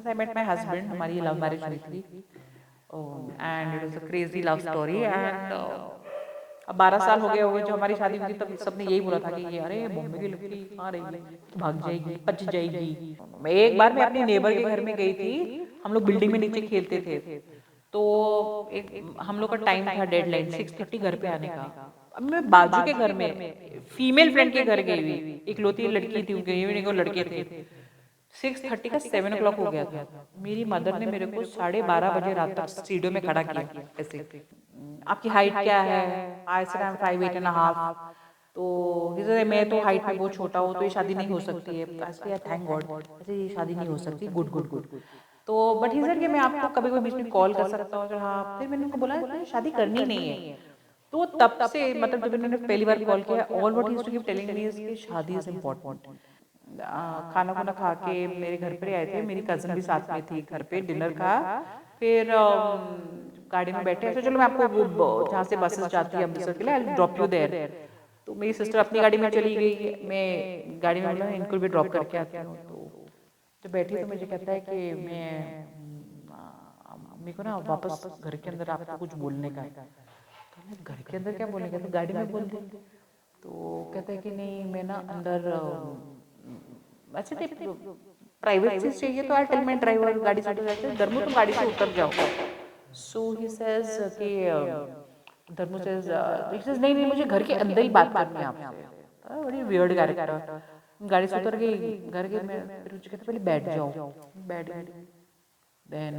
I met my husband, हमारी ये love marriage हुई थी and it was a crazy love story and अब 12 साल हो गए होंगे जो हमारी शादी हुई थी, तब सबने यही बोला था कि ये अरे बॉम्बे की लड़की कहाँ रही है, तो भाग जाएगी, पच जाएगी। एक बार मैं अपने नेबर के घर में गई थी, हम लोग बिल्डिंग में नीचे खेलते थे, तो एक हम लोग का टाइम था डेडलाइन 6:30 घर पे आने का। अब मैं बाजू के घर में फीमेल फ्रेंड के घर गई हुई, इकलौती लड़की थी, उनके वो लड़के थे। 6:30 का 7 o'clock हो गया था। मेरी मदर ने मेरे को 12:30 बजे रात तक स्टूडियो में खड़ा किया ऐसे, आपकी हाइट क्या है? I said I am 5'8.5". तो मैं तो हाइट में बहुत छोटा हूँ, तो ये शादी नहीं हो सकती है। ऐसे थैंक गॉड, ऐसे ये शादी नहीं हो सकती, गुड गुड गुड। तो बट ही सेड कि मैं आपको कभी कभी बीच में कॉल कर सकता हूँ। तो हाँ, फिर मैंने उनको बोला मुझे शादी करनी नहीं है। तो तब से मतलब जब इन्होंने पहली बार कॉल किया, all what he used to keep telling me is कि शादी इज इम्पोर्टेंट। खाना खुना खा के मेरे घर पे आए थे, मेरी कज़न भी साथ में थी, घर पे डिनर का। फिर गाड़ी में बैठे ऐसे, चलो मैं आपको वो जहाँ से बसेस जाती है अमृतसर के लिए, आई ड्रॉप यू देयर। तो मेरी सिस्टर अपनी गाड़ी में चली गई, मैं गाड़ी में बोला इनको भी ड्रॉप करके आती हूँ। तो जब बैठी तो मुझे कहता है कि मैं मेरे को ना वापस घर के अंदर आपको कुछ बोलने का है। तो मैं घर के अंदर क्या बोलने का, तो गाड़ी में बोल दे। तो कहता है कि नहीं मैं ना अंदर अच्छा प्राइवेट चीज चाहिए तो आई टेल माय ड्राइवर गाड़ी से उतर जाते, धर्मू तुम गाड़ी से उतर जाओ। सो ही सेज कि धर्मू सेज ही सेज नहीं नहीं मुझे घर के अंदर ही बात करनी है आपसे। बड़ी वियर्ड कैरेक्टर। गाड़ी से उतर गई घर के, मैं फिर मुझे कहता पहले बैठ जाओ। बैठ गई। Then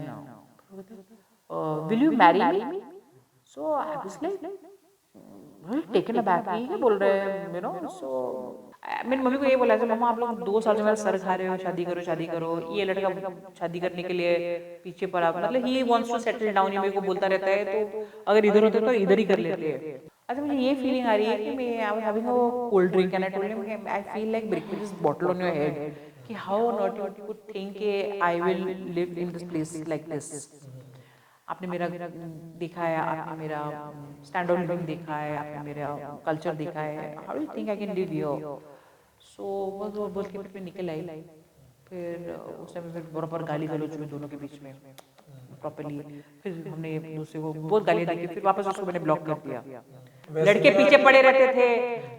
will you marry me? So I was like taken aback, ये क्या बोल रहे हैं यू नो। सो मेरी मम्मी को ये बोला था, मम्मा आप लोग 2 साल से मेरा सर खा रहे हो, शादी करो शादी करो। ये लड़का शादी करने के लिए पीछे पड़ा, मतलब he wants to settle down, ये मेरे को बोलता रहता है, तो अगर इधर होते तो इधर ही कर लेते हैं। अच्छा मुझे ये फीलिंग आ रही है कि मैं I was having a cold drink and I told him I feel like breaking this bottle on your head, कि how not you could think I will live in this place like this. आपने मेरा देखा है, आपने मेरा standard living देखा है, आपने मेरा कल्चर देखा है, how do you think I can live here? So बस वो बोल के फिर मैं निकल आई। फिर उस टाइम फिर बराबर गाली गलौज हुई दोनों के बीच में प्रॉपरली। फिर हमने एक दूसरे को बहुत गालियाँ दी, फिर वापस उसको मैंने ब्लॉक कर दिया। वैसे लड़के भी पीछे आप पड़े रहते थे,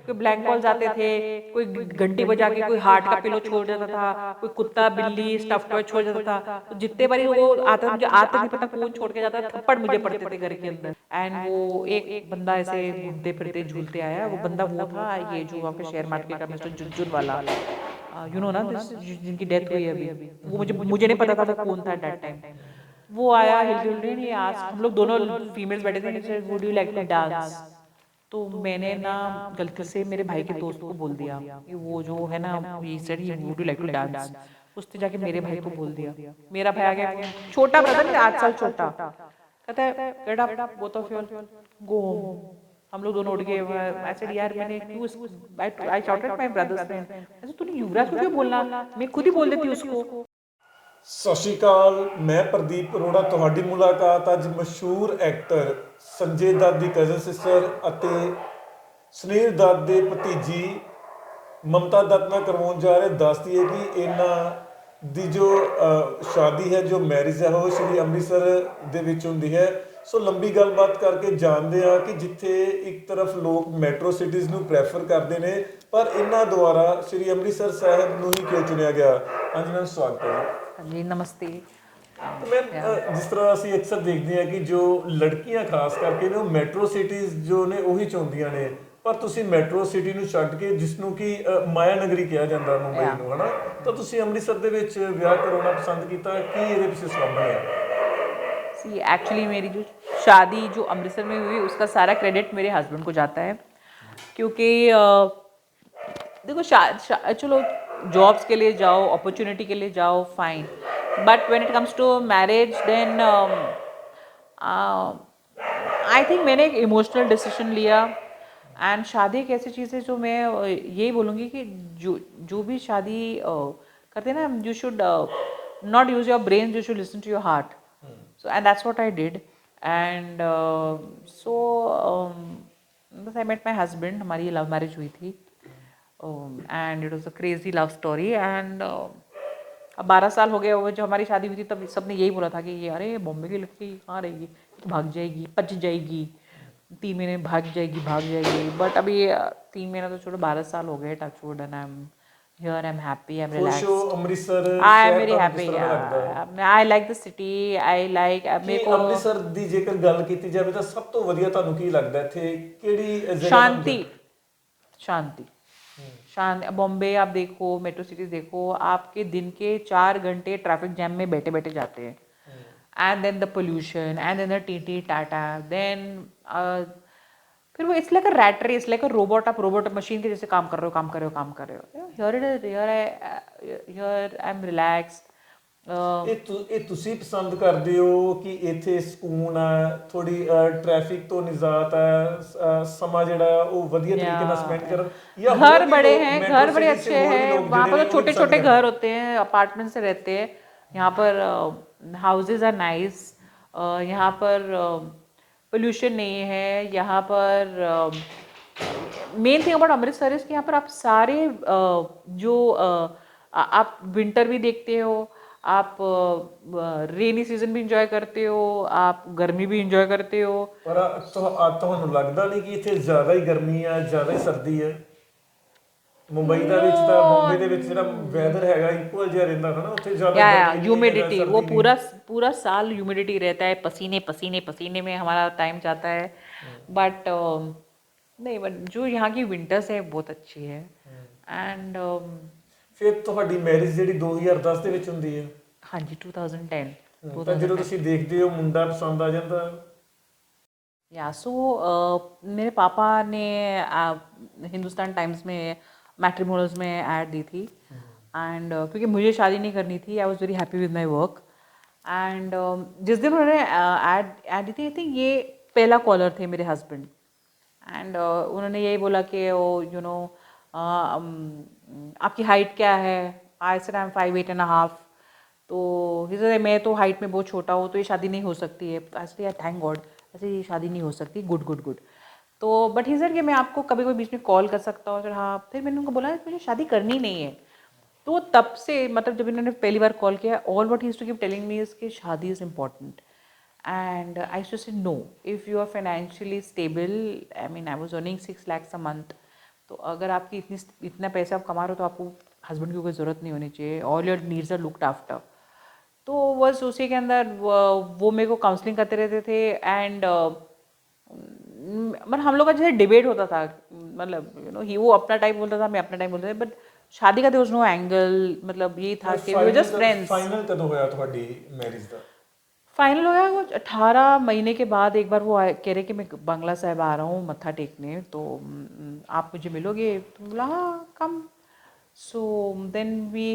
कोई ब्लैंक कॉल्स आते थे, कोई घंटी बजा के कोई हार्ट का पिलो छोड़ जाता था, कोई कुत्ता बिल्ली स्टफ टॉय छोड़ जाता था। तो जितने बारी वो आता था, मुझे आज तक नहीं पता कौन छोड़ के जाता था, थप्पड़ मुझे पड़ते थे घर के अंदर। एंड वो एक बंदा ऐसे घूमते फिरते झूलते आया, वो बंदा वो था ये जो आपके शेयर मार्केट का मिस्टर जुज्जुन वाला, यू नो ना दिस, जिनकी डेथ हुई है अभी। वो मुझे मुझे नहीं पता था वो कौन था एट दैट टाइम। वो आया हिलते हिलते, नहीं आज हम लोग दोनों फीमेल्स बैठे थे, would you like to dance? तो मैंने ना गलती से मेरे भाई के दोस्त को बोल दिया कि वो जो है ना, ये said he would you like to dance. उसने जाके मेरे भाई को बोल दिया। मेरा भाई आ गया, छोटा ब्रदर मेरा 8 साल छोटा, कहता है get up both of you go home. हम लोग दोनों उठ गए। आई सेड यार मैंने क्यों, आई शॉटेड माय ब्रदर्स फ्रेंड, ऐसे तूने युवराज को क्यों बोलना, मैं खुद ही बोल देती उसको। ਸਤਿ ਸ਼੍ਰੀ ਅਕਾਲ। ਮੈਂ ਪ੍ਰਦੀਪ ਅਰੋੜਾ। ਤੁਹਾਡੀ ਮੁਲਾਕਾਤ ਅੱਜ ਮਸ਼ਹੂਰ ਐਕਟਰ ਸੰਜੇ ਦੱਤ ਦੀ ਕਜ਼ਨ ਸਿਸਟਰ ਅਤੇ ਸੁਨੀਲ ਦੱਤ ਦੇ ਭਤੀਜੀ ਮਮਤਾ ਦੱਤ ਨਾਲ ਕਰਵਾਉਣ ਜਾ ਰਹੇ। ਦੱਸਦੀ ਹੈ ਕਿ ਇਹਨਾਂ ਦੀ ਜੋ ਸ਼ਾਦੀ ਹੈ, ਜੋ ਮੈਰਿਜ ਹੈ, ਉਹ ਸ਼੍ਰੀ ਅੰਮ੍ਰਿਤਸਰ ਦੇ ਵਿੱਚ ਹੁੰਦੀ ਹੈ। ਸੋ ਲੰਬੀ ਗੱਲਬਾਤ ਕਰਕੇ ਜਾਣਦੇ ਹਾਂ ਕਿ ਜਿੱਥੇ ਇੱਕ ਤਰਫ ਲੋਕ ਮੈਟਰੋ ਸਿਟੀਜ਼ ਨੂੰ ਪ੍ਰੈਫਰ ਕਰਦੇ ਨੇ, ਪਰ ਇਹਨਾਂ ਦੁਆਰਾ ਸ਼੍ਰੀ ਅੰਮ੍ਰਿਤਸਰ ਸਾਹਿਬ ਨੂੰ ਹੀ ਕਿਉਂ ਚੁਣਿਆ ਗਿਆ। ਹਾਂਜੀ ਮੈਮ, ਸਵਾਗਤ ਹੈ ਜੀ। जी नमस्ते। तो मैम, जिस तरह ਅਸੀਂ ਅਕਸਰ ਦੇਖਦੇ ਹਾਂ ਕਿ ਜੋ ਲੜਕੀਆਂ ਖਾਸ ਕਰਕੇ ਨੇ ਉਹ ਮੈਟਰੋ ਸਿਟੀਜ਼ ਜੋ ਨੇ ਉਹੀ ਚਾਹੁੰਦੀਆਂ ਨੇ, ਪਰ ਤੁਸੀਂ ਮੈਟਰੋ ਸਿਟੀ ਨੂੰ ਛੱਡ ਕੇ ਜਿਸ ਨੂੰ ਕਿ ਮਾਇਆ ਨਗਰੀ ਕਿਹਾ ਜਾਂਦਾ ਮੁੰਬਈ ਨੂੰ, ਹਨਾ, ਤਾਂ ਤੁਸੀਂ ਅੰਮ੍ਰਿਤਸਰ ਦੇ ਵਿੱਚ ਵਿਆਹ ਕਰਾਉਣਾ ਪਸੰਦ ਕੀਤਾ। ਕੀ ਇਹਦੇ ਪਿੱਛੇ ਸਬਬ ਹੈ? सी एक्चुअली मेरी जो शादी जो अमृतसर में हुई उसका सारा क्रेडिट मेरे हस्बैंड को जाता है, क्योंकि देखो चलो जॉब्स के लिए जाओ, अपॉर्चुनिटी के लिए जाओ, fine, but when it comes to marriage then I think मैंने एक इमोशनल डिसीजन लिया। एंड शादी एक ऐसी चीज़ है जो मैं यही बोलूँगी कि जो जो भी शादी करते हैं ना, you should not use your brain, you should listen to your heart. So and that's what I did. And so बस I met my husband, हमारी ये लव मैरिज हुई थी, and it was a crazy love story. And अब 12 साल हो गए हुए, जो हमारी शादी हुई थी तब सबने यही बोला था कि ये अरे बॉम्बे की लड़की कहाँ रहेगी, भाग जाएगी, पच जाएगी, 3 महीने में भाग जाएगी। बट अभी 3 महीना तो छोड़ो, 12 साल हो गए, touch wood, and I am here, I am happy, I am ਖੁਸ਼ ਹੋ रिलैक्स्ड, ਅੰਮ੍ਰਿਤਸਰ आई एम ਸ਼ਹਿਰ वेरी ਤੁਹਾਨੂੰ किस हैप्पी, तरह ਦਾ लगता है I like the city, I like ਕਿ मेरे को ਅੰਮ੍ਰਿਤਸਰ ਦੀ ਜੇਕਰ ਗੱਲ ਕੀਤੀ ਜਾਵੇ ਤਾਂ ਸਭ ਤੋਂ ਵਧੀਆ ਤੁਹਾਨੂੰ ਕੀ ਲੱਗਦਾ ਇੱਥੇ ਕਿਹੜੀ ਜਗ੍ਹਾ ਤੁਹਾਨੂੰ शांति, शांति, शांति। बॉम्बे आप देखो, मेट्रो सिटीज देखो, आपके दिन के 4 घंटे ट्रैफिक जैम में बैठे बैठे जाते हैं, and then the pollution, and then the टी टाटा, देन फिर वो it's like a rat race, like a robot, आप रोबोट मशीन के जैसे काम कर रहे हो, काम कर रहे हो, काम कर रहे हो। Here I am relax. ਇਹ ਤੁਸੀਂ ਪਸੰਦ ਕਰਦੇ ਹੋ ਕਿ ਇੱਥੇ ਸਕੂਨ ਹੈ ਥੋੜੀ ਟ੍ਰੈਫਿਕ ਤੋਂ ਨਿਜਾਤ ਹੈ ਸਮਾਂ ਜਿਹੜਾ ਉਹ ਵਧੀਆ ਤਰੀਕੇ ਨਾਲ ਸਪੈਂਡ ਕਰਨ ਜਾਂ ਹੋਰ घर ਵੀ बड़े ਲੋਕ हैं, metro घर बड़े city से अच्छे ਹੋਰ ਵੀ हैं, ਲੋਕ वहाँ ਜਿਹੜੇ पर ਨੇ तो ਉਹ ਵੀ छोटे पसंद छोटे ਕਰਦੇ घर होते हैं, अपार्टमेंट से रहते हैं। यहाँ पर हाउसेज आर नाइस, यहाँ पर पोल्यूशन नहीं है, यहाँ पर main thing about Amritsar is कि यहाँ पर आप सारे जो आप विंटर भी देखते हो, आप रेनी सीजन भी इंजॉय करते हो, आप गर्मी भी इंजॉय करते हो। ਪਰ ਤੁਹਾਨੂੰ ਲੱਗਦਾ ਨਹੀਂ ਕਿ ਇੱਥੇ ਜ਼ਿਆਦਾ ਹੀ ਗਰਮੀ ਹੈ ਜ਼ਿਆਦਾ ਹੀ ਸਰਦੀ ਹੈ ਮੁੰਬਈ ਦਾ ਵਿੱਚ ਤਾਂ ਬੰਬੇ ਦੇ ਵਿੱਚ ਜਿਹੜਾ ਵੈਦਰ ਹੈਗਾ ਇਕੁਅਲ ਜਿਹਾ ਰਹਿੰਦਾ ਹੈ ਨਾ ਉੱਥੇ ਜ਼ਿਆਦਾ या ਗਰਮੀ ਨਹੀਂ ਹੈਗਾ ह्यूमिडिटी, वो ਸਰਦੀ नहीं पूरा पूरा साल ह्यूमिडिटी रहता है, पसीने पसीने पसीने में हमारा टाइम जाता है। बट नहीं, बट जो यहाँ की विंटर्स है बहुत अच्छी है, एंड ਫਿਰ ਤੁਹਾਡੀ ਮੈਰਿਜ ਜਿਹੜੀ 2010 ਦੇ ਵਿੱਚ ਹੁੰਦੀ ਹੈ हाँ जी 2010, ਤਾਂ ਜਦੋਂ ਤੁਸੀਂ देखते हो ਮੁੰਡਾ ਪਸੰਦ ਆ ਜਾਂਦਾ या सो मेरे पापा ने हिंदुस्तान टाइम्स में मैट्रिमोनियल्स में ऐड दी थी, एंड क्योंकि मुझे शादी नहीं करनी थी, I was very happy with my work, and जिस दिन उन्होंने ऐड दी थी, आई थिंक ये पहला कॉलर थे मेरे हस्बैंड, एंड उन्होंने यही बोला कि ओ यू नो आपकी हाइट क्या है, आई सेड आई एम 5'8.5", तो he said, मैं तो हाइट में बहुत छोटा हूँ, तो ये शादी नहीं हो सकती है। ऐसे यार थैंक गॉड, ऐसे ये शादी नहीं हो सकती, गुड गुड गुड। तो बट ही सर कि मैं आपको कभी कोई बीच में कॉल कर सकता हूँ, फिर हाँ, फिर मैंने उनको बोला मुझे शादी करनी नहीं है। तो तब से मतलब जब इन्होंने पहली बार कॉल किया, all what he used to keep telling me is कि शादी is important, and I used to say no, if you are financially stable, I mean I was earning 6 lakhs a month, तो अगर आपकी इतना पैसा आप कमा रहे हो तो आपको हस्बैंड की कोई ज़रूरत नहीं होनी चाहिए, all your needs are looked after. तो बस उसी के अंदर वो मेरे को काउंसलिंग करते रहते थे, एंड मतलब हम लोग का जैसे डिबेट होता था, मतलब यू नो ही वो अपना टाइम बोलता था, मैं अपना टाइम बोलता था, बट शादी का देयर वाज नो एंगल, मतलब ये था कि we were just friends. Final ਕਦੋਂ ਹੋਇਆ ਤੁਹਾਡੀ ਮੈਰਿਜ ਦਾ फाइनल हो गया वो 18 महीने के बाद। एक बार वो कह रहे कि मैं बंगला साहिब आ रहा हूँ मत्था टेकने, तो आप मुझे मिलोगे? तो बोला हाँ कम। सो देन वी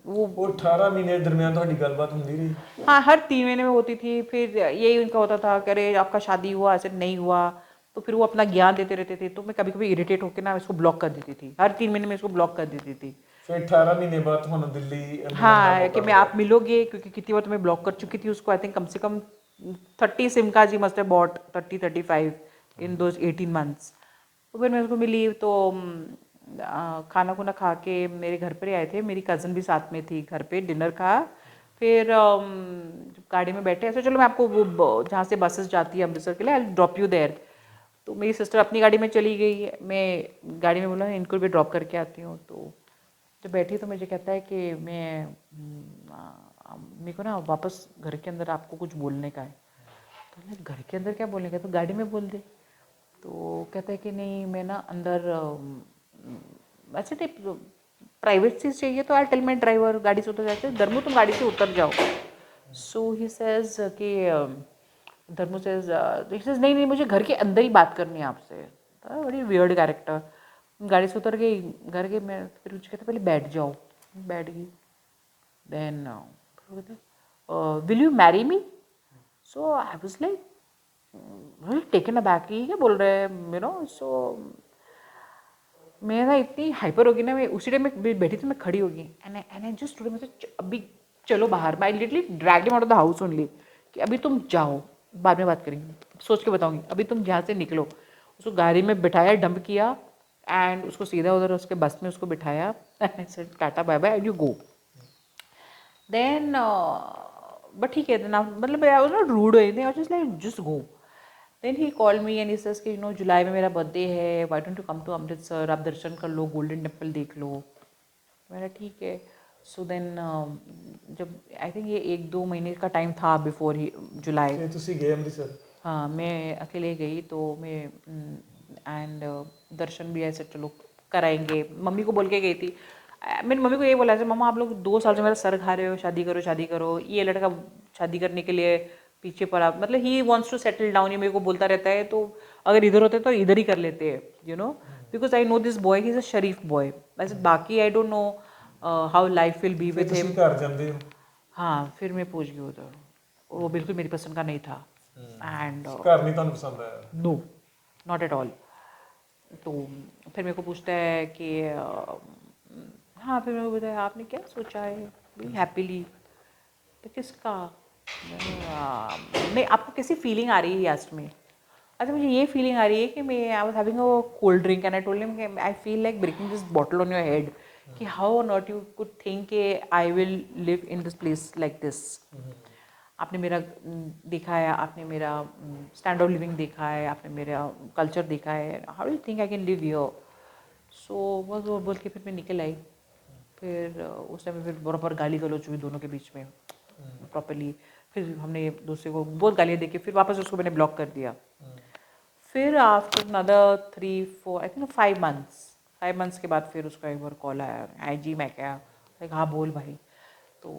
वो ਉਹ 18 ਮਹੀਨੇ ਦਰਮਿਆਨ ਤੁਹਾਡੀ ਗੱਲਬਾਤ ਹੁੰਦੀ ਰਹੀ हाँ हर 3 महीने में होती थी। फिर यही उनका होता था कि अरे आपका शादी हुआ, ऐसे नहीं हुआ, तो फिर वो अपना ज्ञान देते रहते थे, तो मैं कभी कभी इरिटेट होकर ना इसको ब्लॉक कर देती थी, हर 3 महीने में इसको ब्लॉक कर देती थी। ਫਿਰ 18 ਮਹੀਨੇ ਬਾਅਦ ਤੁਹਾਨੂੰ ਦਿੱਲੀ ਮਿਲਣ ਦਾ हाँ मौका कि मैं मिला। आप मिलोगे, क्योंकि कितनी बार तो मैं ब्लॉक कर चुकी थी उसको, आई थिंक कम से कम 30 SIM card he must have bought, 30-35 in those 18 months। तो फिर मैं उसको मिली, तो खाना खुना खा के मेरे घर पर ही आए थे, मेरी कज़न भी साथ में थी, घर पे डिनर खा, फिर गाड़ी में बैठे ऐसे, चलो मैं आपको वो जहाँ से बसेस जाती है अमृतसर के लिए, आई ड्रॉप यू देयर। तो मेरी सिस्टर अपनी गाड़ी में चली गई, मैं गाड़ी में बोला इनको भी ड्रॉप करके आती हूँ। तो जब बैठी तो मुझे कहता है कि मेरे को ना वापस घर के अंदर आपको कुछ बोलने का है। तो मैं घर के अंदर क्या बोलने का, तो गाड़ी में बोल दे। तो कहता है कि नहीं मैं ना अंदर ऐसे नहीं, प्राइवेट चीज़ चाहिए तो आई टेल माई ड्राइवर, गाड़ी से उतर जाते, धर्मू तुम गाड़ी से उतर जाओ। सो ही सेज कि धर्मू सेज नहीं नहीं मुझे घर के अंदर ही बात करनी है आपसे। बड़ी वियर्ड कैरेक्टर। गाड़ी से उतर गई, घर गई मैं, फिर मुझे कहता पहले बैठ जाओ, बैठ गई। Then will you marry me? So I was like taken aback, ये क्या बोल रहे हैं, यू नो। सो मैं ना इतनी हाइपर होगी ना, मैं उसी टाइम में बैठी थी, मैं खड़ी होगी, एंड आई जस्ट मतलब अभी चलो बाहर। मैं literally dragged him out of the house only, कि अभी तुम जाओ, बाद में बात करेंगे, सोच के बताऊंगी, अभी तुम यहाँ से निकलो। उसको गाड़ी में बिठाया, डंप किया, एंड उसको सीधा उधर उसके बस में उसको बिठाया, टाटा bye bye and you go. Then but ठीक है ना, मतलब आई वाज नॉट रूड और anything, I was just like just go. Then he call me and he says कि जुलाई में मेरा बर्थडे है, why don't you come to Amritsar, आप दर्शन कर लो, गोल्डन टेम्पल देख लो. मैंने ठीक है. सो देन जब आई थिंक ये 1-2 महीने का टाइम था बिफोर ही जुलाई. ਫਿਰ ਤੁਸੀਂ ਗਏ ਅੰਮ੍ਰਿਤਸਰ? हाँ, मैं अकेले गई तो मैं एंड दर्शन भी ऐसे चलो कराएंगे, मम्मी को बोल के गई थी. मैंने मम्मी को ये बोला था, मम्मा आप लोग 2 साल से मेरा सर खा रहे हो, शादी करो शादी करो. ये लड़का शादी करने के लिए पीछे पड़ा, मतलब he wants to settle down, ये मेरे को बोलता रहता है. तो अगर इधर होते तो इधर ही कर लेते हैं, because I know this boy, he is a Sharif boy. वैसे बाकी I don't know how life will be ਫਿਰ विद ਤੁਸੀਂ हिम. ਘਰ ਜਾਂਦੇ ਹੋ? हाँ, फिर मैं पूछ गई उधर, वो बिल्कुल मेरी पसंद का नहीं था. एंड ਘਰ ਨਹੀਂ ਤੁਹਾਨੂੰ पसंद आया? No, not at all. तो फिर मेरे को पूछता है कि हाँ, फिर मेरे को बताया आपने क्या सोचा है भी हैप्पीली. तो किसका नहीं, आपको कैसी फीलिंग आ रही है यास्ट में. अच्छा, मुझे ये फीलिंग आ रही है कि मैं I was having a cold drink and I told him कि I feel like breaking this bottle on your head, कि how not you could think कि I will live in this place like this. आपने मेरा देखा है, आपने मेरा stand of living देखा है, आपने मेरा कल्चर देखा है, how do you think I can live here. So बस वो बोल के फिर मैं निकल आई. फिर उस टाइम फिर बराबर गाली गलौज हुई दोनों के बीच में प्रॉपरली. फिर हमने एक दूसरे को बहुत गालियाँ दे के फिर वापस उसको मैंने ब्लॉक कर दिया. फिर after another 3-4 I think 5 months के बाद फिर उसका एक बार कॉल आया, आई जी मैं क्या, लाइक हाँ बोल भाई. तो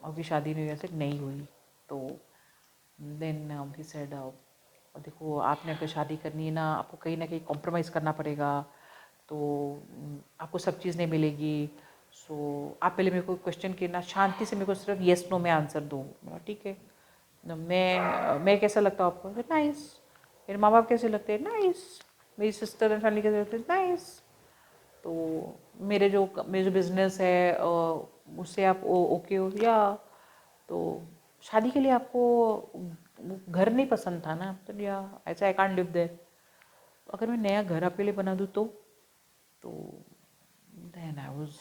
अभी शादी नहीं हुई, ऐसे नहीं हुई. तो देन ही सेड देखो आपने अगर शादी करनी है ना, आपको कहीं ना कहीं कॉम्प्रोमाइज़ करना पड़ेगा. तो आपको सब चीज़ नहीं मिलेगी. सो आप पहले मेरे को क्वेश्चन करना, शांति से मेरे को सिर्फ येस नो में आंसर दो. ठीक है. मैं कैसा लगता हूँ आपको? नाइस. मेरे माँ बाप कैसे लगते हैं? नाइस. मेरी सिस्टर एंड फैमिली कैसे लगते हैं? नाइस. तो मेरे जो बिजनेस है उससे आप ओके हो या. तो शादी के लिए आपको घर नहीं पसंद था ना, तो या ऐसा आई कांट लिव देयर. अगर मैं नया घर आपके लिए बना दूँ तो देन आई वाज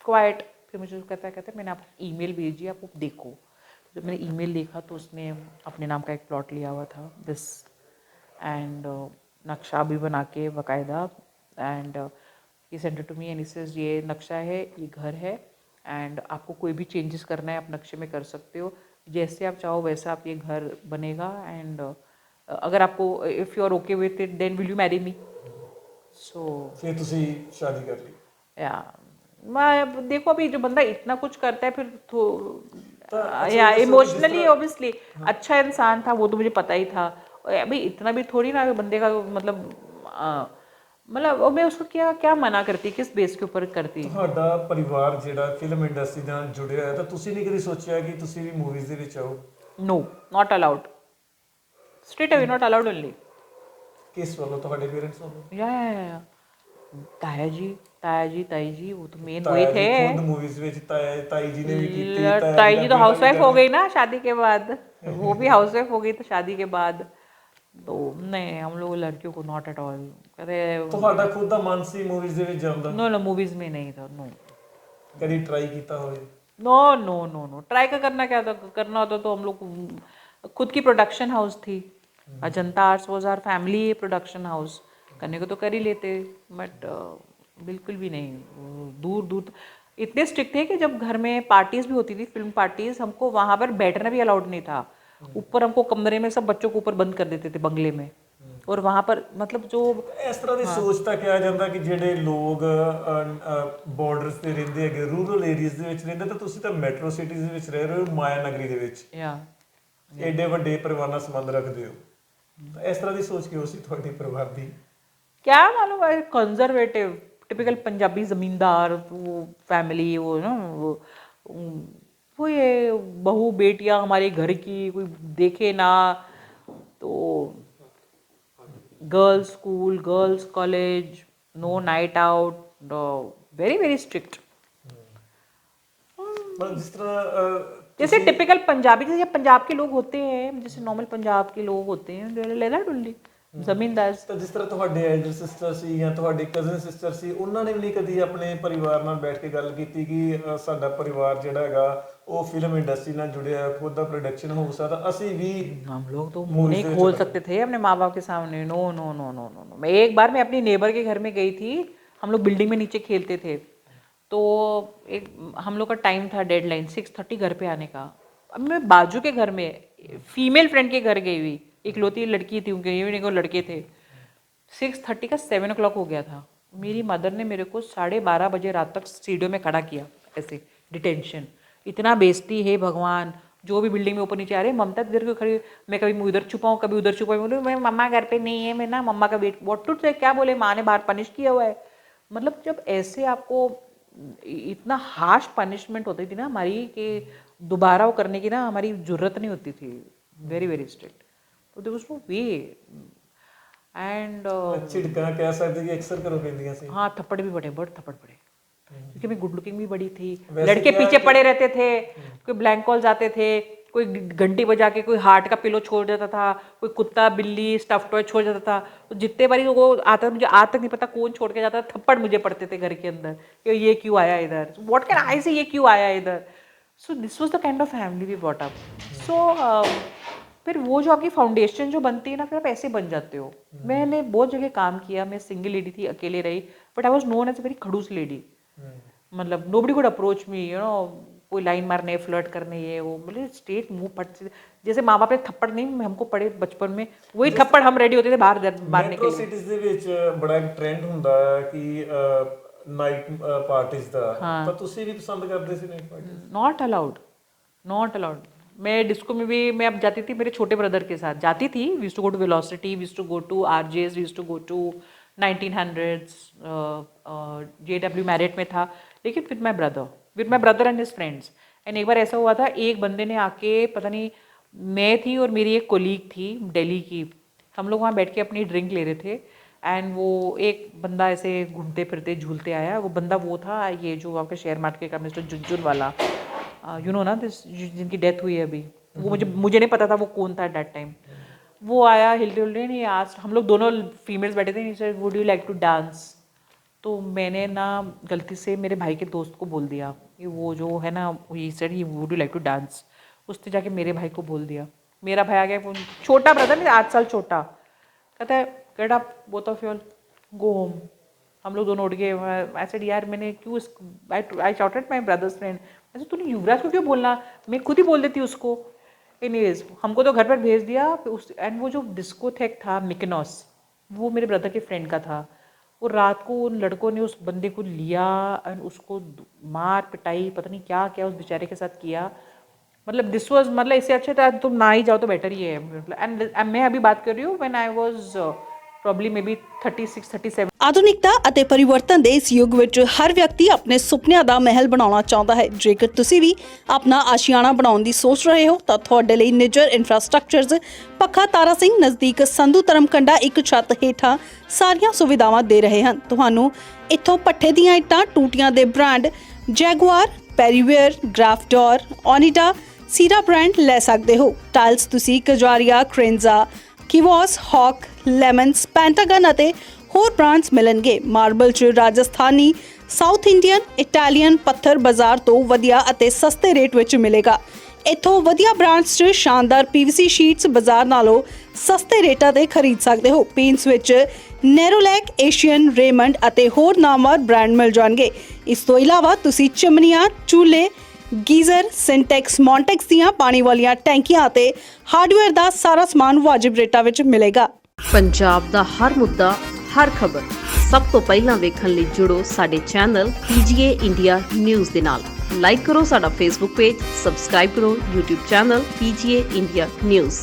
क्वाइट. फिर मुझे कहता मैंने आपको ईमेल भेजी, आप देखो. जब मैंने ईमेल देखा तो उसने अपने नाम का एक प्लॉट लिया हुआ था दिस, एंड नक्शा भी बना के बाकायदा. And he send it to me and he says ये नक्शा है, ये घर है, एंड आपको कोई भी चेंजेस करना है आप नक्शे में कर सकते हो, जैसे आप चाहो वैसा आप ये घर बनेगा. एंड अगर आपको if you are okay with it then will you marry me. So ਫਿਰ ਤੁਸੀਂ शादी कर ली? या मैं देखो, अभी जो बंदा इतना कुछ करता है फिर तो अच्छा, या जैसे इमोशनली जिस तरह- ऑब्वियसली अच्छा इंसान था, वो तो मुझे पता ही था. और अभी इतना भी थोड़ी ना बंदे का मतलब मैं उसको क्या क्या मना करती, किस बेस के ऊपर करती. ਤੁਹਾਡਾ ਪਰਿਵਾਰ ਜਿਹੜਾ ਫਿਲਮ ਇੰਡਸਟਰੀ ਨਾਲ ਜੁੜਿਆ ਹੈ ਤਾਂ ਤੁਸੀਂ ਨਹੀਂ ਕਦੀ ਸੋਚਿਆ ਕਿ ਤੁਸੀਂ ਵੀ ਮੂਵੀਜ਼ ਦੇ ਵਿੱਚ ਆਓ? No, not allowed. Straight away not allowed only. ਕਿਸ ਵੱਲੋਂ? ਤੁਹਾਡੇ ਪੇਰੈਂट्स ਵੱਲੋਂ? या ताया जी, ताई जी वो तो मेन वही ਤਾਇਆ ਜੀ थे. ਖੁਦ ਮੂਵੀਜ਼ ਵਿੱਚ ਤਾਈ जी ने भी ਕੀਤੀ, ਤਾਇਆ ताई जी जी ਦਾ तो बेटा हाउस भी वाइफ कर हो रहा। गई ना शादी के बाद. वो भी हाउस वाइफ हो गई तो शादी के बाद. तो नहीं, हम लोग लड़कियों को नॉट एट ऑल. अरे ਤੁਹਾਡਾ ਖੁਦ ਦਾ ਮਨ ਸੀ ਮੂਵੀਜ਼ ਦੇ ਵਿੱਚ ਜਾਣ ਦਾ? नो नो, मूवीज में नहीं था. नो ਕਦੀ ਟਰਾਈ ਕੀਤਾ ਹੋਵੇ? No no no no, try का करना क्या था, करना होता तो हम लोग खुद की प्रोडक्शन हाउस थी. Ajanta arts was our family production house. करने को तो कर ही लेते, बट बिल्कुल भी नहीं. दूर दूर इतने स्ट्रिक्ट थे कि जब घर में पार्टीज भी होती थी, फिल्म पार्टीज, हमको वहाँ पर बैठना भी अलाउड नहीं था. ऊपर हमको कमरे में सब बच्चों को ऊपर बंद कर देते थे बंगले में. और वहाँ पर मतलब जो ਇਸ ਤਰ੍ਹਾਂ ਦੀ ਸੋਚ ਤਾਂ ਕਿਹਾ ਜਾਂਦਾ ਕਿ ਜਿਹੜੇ ਲੋਕ ਬਾਰਡਰਸ ਤੇ ਰਹਿੰਦੇ ਹੈਗੇ, ਰੂਰਲ ਏਰੀਆਜ਼ ਦੇ ਵਿੱਚ ਰਹਿੰਦੇ, ਤਾਂ ਤੁਸੀਂ ਤਾਂ ਮੈਟਰੋ ਸਿਟੀਜ਼ ਦੇ ਵਿੱਚ ਰਹਿ ਰਹੇ ਹੋ, ਮਾਇਆ ਨਗਰੀ ਦੇ ਵਿੱਚ या ਐਡੇ ਵੱਡੇ ਪਰਿਵਾਰ ਨਾਲ ਸੰਬੰਧ ਰੱਖਦੇ ਹੋ. ਤਾਂ ਇਸ ਤਰ੍ਹਾਂ ਦੀ ਸੋਚ ਕਿਉਂ ਸੀ ਤੁਹਾਡੇ ਪਰਿਵਾਰ ਦੀ? क्या मालूम है, कंजर्वेटिव टिपिकल पंजाबी जमींदार वो फैमिली, वो ना वो ये बहू बेटियां हमारे घर की कोई देखे ना. तो girls school, girls college, no night out, very very strict. ਮਤਲਬ ਜਿਸ ਤਰ੍ਹਾਂ जैसे टिपिकल पंजाबी, जैसे पंजाब के लोग होते हैं, जैसे नॉर्मल पंजाब के लोग होते हैं, लैला डुल्ली. ਜ਼ਮੀਨਦਾਰ। ਤਾਂ ਜਿਸ ਤਰ੍ਹਾਂ ਤੁਹਾਡੇ ਐਲਡਰ ਸਿਸਟਰ ਸੀ ਜਾਂ ਤੁਹਾਡੇ ਕਜ਼ਨ ਸਿਸਟਰ ਸੀ, ਉਹਨਾਂ ਨੇ ਵੀ ਨਹੀਂ ਕਦੀ ਆਪਣੇ ਪਰਿਵਾਰ ਨਾਲ ਬੈਠ ਕੇ ਗੱਲ ਕੀਤੀ ਕਿ ਸਾਡਾ ਪਰਿਵਾਰ ਜਿਹੜਾ ਹੈਗਾ ਉਹ ਫਿल्म इंडस्ट्री ਨਾਲ जुड़िया, खुद का प्रोडक्शन हो सकता, ਅਸੀਂ भी हम लोग तो मुंह नहीं खोल सकते थे अपने माँ बाप के सामने। No no no no no no. मैं एक बार मैं अपनी नेबर के घर में गई थी, हम लोग बिल्डिंग में नीचे खेलते थे, तो एक हम लोग का टाइम था डेडलाइन 6:30 घर पे आने का। अब मैं बाजू के घर में फीमेल फ्रेंड के घर गई हुई, इकलौती लड़की थी, उनके ये को लड़के थे। 6:30 का 7 o'clock हो गया था। मेरी मदर ने मेरे को 12:30 बजे रात तक सीढ़ियों में खड़ा किया, ऐसे डिटेंशन। इतना बेइज्जती है भगवान, जो भी बिल्डिंग में ऊपर नीचे आ रहे, ममता इधर क्यों खड़ी, मैं कभी उधर छुपाऊँ कभी उधर छुपाऊँ, बोलूँ मैं मम्मा घर पे नहीं है, मैं ना मम्मा का वेट व्हाट टू से क्या बोले, माँ ने बाहर पनिश किया हुआ है। मतलब जब ऐसे आपको इतना हार्श पनिशमेंट होती थी ना हमारी कि दोबारा वो करने की ना हमारी जरूरत नहीं होती थी, वेरी वेरी स्ट्रिक्ट। तो there was no way. And ਝਿੜਕਾਂ ਕਹਿ ਸਕਦੇ ਕਿ ਅਕਸਰ ਘਰੋਂ ਪੈਂਦੀਆਂ ਸੀ। हाँ थप्पड़ भी बड़े, बड़े थप्पड़ पड़े, क्योंकि मैं गुड लुकिंग भी बड़ी थी। लड़के पीछे पड़े रहते थे, कोई ब्लैंक कॉल्स आते थे, कोई घंटी बजा के कोई हार्ट का पिलो छोड़ देता था, कोई कुत्ता बिल्ली स्टफ टॉय छोड़ जाता था। तो जितने बारी वो आता, मुझे आज तक नहीं पता कौन छोड़ के जाता था, थप्पड़ मुझे पड़ते थे घर के अंदर कि ये क्यों आया इधर, व्हाट कैन आई से, ये क्यों आया इधर। So this was the kind of family we bought up. सो फिर वो जो आपकी फाउंडेशन जो बनती है ना, फिर आप ऐसे बन जाते हो। मैंने बहुत जगह काम किया, मैं सिंगल लेडी थी, अकेले रही, but I was known as a very खड़ूस लेडी। मतलब nobody could approach me, you know, कोई लाइन मारने फ्लर्ट करने ये वो, मतलब स्ट्रेट मुंह पट से, जैसे माँ बाप ने थप्पड़ नहीं हमको पड़े बचपन में, वही थप्पड़ हम रेडी होते थे बाहर मारने के लिए। ਸਿਟੀਜ਼ ਦੇ ਵਿੱਚ ਬੜਾ ਇੱਕ ਟ੍ਰੈਂਡ ਹੁੰਦਾ ਹੈ ਕਿ ਨਾਈਟ ਪਾਰਟੀਜ਼ ਦਾ, ਤਾਂ ਤੁਸੀਂ ਵੀ ਪਸੰਦ ਕਰਦੇ ਸੀ night party? Not allowed, not allowed. मैं डिस्को में भी मैं अब जाती थी, मेरे छोटे ब्रदर के साथ जाती थी। We used to go to velocity, we used to go to RJ's, we used to go to 1900s, JW Marriott में था, लेकिन with my brother and his friends. And एक बार ऐसा हुआ था, एक बंदे ने आके, पता नहीं, मैं थी और मेरी एक कोलीग थी दिल्ली की, हम लोग वहाँ बैठ के अपनी ड्रिंक ले रहे थे, एंड वो एक बंदा ऐसे घूमते फिरते झूलते आया। वो बंदा वो था, ये जो आपके शेयर मार्केट का मिस्टर जुज्जुन वाला, यू नो ना, दिस जिनकी डेथ हुई है अभी, वो मुझे नहीं पता था वो कौन था एट दैट टाइम। वो आया हिलते हुलते नहीं, आज हम लोग दोनों फीमेल्स बैठे थे, sir would you like to dance. तो मैंने ना गलती से मेरे भाई के दोस्त को बोल दिया कि वो जो है ना, he said he would you like to dance. उसने जाके मेरे भाई को बोल दिया, मेरा भाई आ गया, वो छोटा ब्रदर नहीं, 8 साल छोटा, कहता है get up both of you go home. हम लोग दोनों उठ गए। आई सेड यार मैंने क्यों, आई शॉटेड माई ब्रदर्स फ्रेंड, ऐसे तूने युवराज को क्यों बोलना, मैं खुद ही बोल देती उसको। एनीवेज हमको तो घर पर भेज दिया। एंड वो जो डिस्कोथेक था मिकनॉस, वो मेरे ब्रदर के फ्रेंड का था। वो रात को उन लड़कों ने उस बंदे को लिया एंड उसको मार पिटाई, पता नहीं क्या क्या उस बेचारे के साथ किया। मतलब दिस वाज, मतलब इससे अच्छा था तुम ना ही जाओ तो बेटर ही है। एंड मैं अभी बात कर रही हूँ when I was probably maybe 36 37। ਆਧੁਨਿਕਤਾ ਅਤੇ ਪਰਿਵਰਤਨ ਦੇ ਇਸ ਯੁੱਗ ਵਿੱਚ ਹਰ ਵਿਅਕਤੀ ਆਪਣੇ ਸੁਪਨਿਆਂ ਦਾ ਮਹਿਲ ਬਣਾਉਣਾ ਚਾਹੁੰਦਾ ਹੈ। ਜੇਕਰ ਤੁਸੀਂ ਵੀ ਆਪਣਾ ਆਸ਼ੀਆਣਾ ਬਣਾਉਣ ਦੀ ਸੋਚ ਰਹੇ ਹੋ ਤਾਂ ਤੁਹਾਡੇ ਲਈ ਨਿੱਜਰ ਇਨਫਰਾਸਟ੍ਰਕਚਰਜ਼ ਪੱਖਾ ਤਾਰਾ ਸਿੰਘ ਨਜ਼ਦੀਕ ਸੰਧੂ ਧਰਮਕੰਡਾ ਇੱਕ ਛੱਤ ਹੇਠਾਂ ਸਾਰੀਆਂ ਸੁਵਿਧਾਵਾਂ ਦੇ ਰਹੇ ਹਨ। ਤੁਹਾਨੂੰ ਇੱਥੋਂ ਪੱਠੇ ਦੀਆਂ ਇੱਟਾਂ, ਟੂਟੀਆਂ ਦੇ ਬ੍ਰਾਂਡ ਜੈਗੁਆਰ, ਪੈਰੀਵੇਅਰ, ਗ੍ਰਾਫਡੋਰ, ਓਨੀਡਾ, ਸੀਰਾ ਬ੍ਰਾਂਡ ਲੈ ਸਕਦੇ ਹੋ। ਟਾਇਲਸ ਤੁਸੀਂ ਕਜਾਰੀਆ, ਕ੍ਰੇਨਜ਼ਾ, ਕਿਵੋਸ, ਹੌਕ, ਲੈਮਨਸ, ਪੈਂਟਾਗਨ ਅਤੇ ਹੋਰ ਬ੍ਰਾਂਡਸ ਮਿਲਣਗੇ। ਮਾਰਬਲ 'ਚ ਰਾਜਸਥਾਨੀ, ਸਾਊਥ ਇੰਡੀਅਨ, ਇਟਾਲੀਅਨ ਪੱਥਰ ਬਾਜ਼ਾਰ ਤੋਂ ਵਧੀਆ ਅਤੇ ਸਸਤੇ ਰੇਟ ਵਿੱਚ ਮਿਲੇਗਾ। ਇੱਥੋਂ ਵਧੀਆ ਬ੍ਰਾਂਡਸ 'ਚ ਸ਼ਾਨਦਾਰ PVC ਸ਼ੀਟਸ ਬਾਜ਼ਾਰ ਨਾਲੋਂ ਸਸਤੇ ਰੇਟਾਂ 'ਤੇ ਖਰੀਦ ਸਕਦੇ ਹੋ। ਪੇਂਟਸ ਵਿੱਚ ਨੈਰੋਲੈਕ, ਏਸ਼ੀਅਨ, ਰੇਮੰਡ ਅਤੇ ਹੋਰ ਨਾਮਵਰ ਬ੍ਰਾਂਡ ਮਿਲ ਜਾਣਗੇ। ਇਸ ਤੋਂ ਇਲਾਵਾ ਤੁਸੀਂ ਚਿਮਨੀਆਂ, ਚੂਲੇ, ਗੀਜ਼ਰ, ਸਿੰਟੈਕਸ, ਮੌਂਟੈਕਸ ਦੀਆਂ ਪਾਣੀ ਵਾਲੀਆਂ ਟੈਂਕੀਆਂ ਅਤੇ ਹਾਰਡਵੇਅਰ ਦਾ ਸਾਰਾ ਸਮਾਨ ਵਾਜਿਬ ਰੇਟਾਂ ਵਿੱਚ ਮਿਲੇਗਾ। ਪੰਜਾਬ ਦਾ ਹਰ ਮੁੱਦਾ, ਹਰ ਖਬਰ ਸਭ ਤੋਂ ਪਹਿਲਾਂ ਵੇਖਣ ਲਈ ਜੁੜੋ ਸਾਡੇ ਚੈਨਲ PGA ਇੰਡੀਆ ਨਿਊਜ਼ ਦੇ ਨਾਲ। ਲਾਈਕ ਕਰੋ ਸਾਡਾ Facebook ਪੇਜ, ਸਬਸਕ੍ਰਾਈਬ ਕਰੋ YouTube channel PGA India news.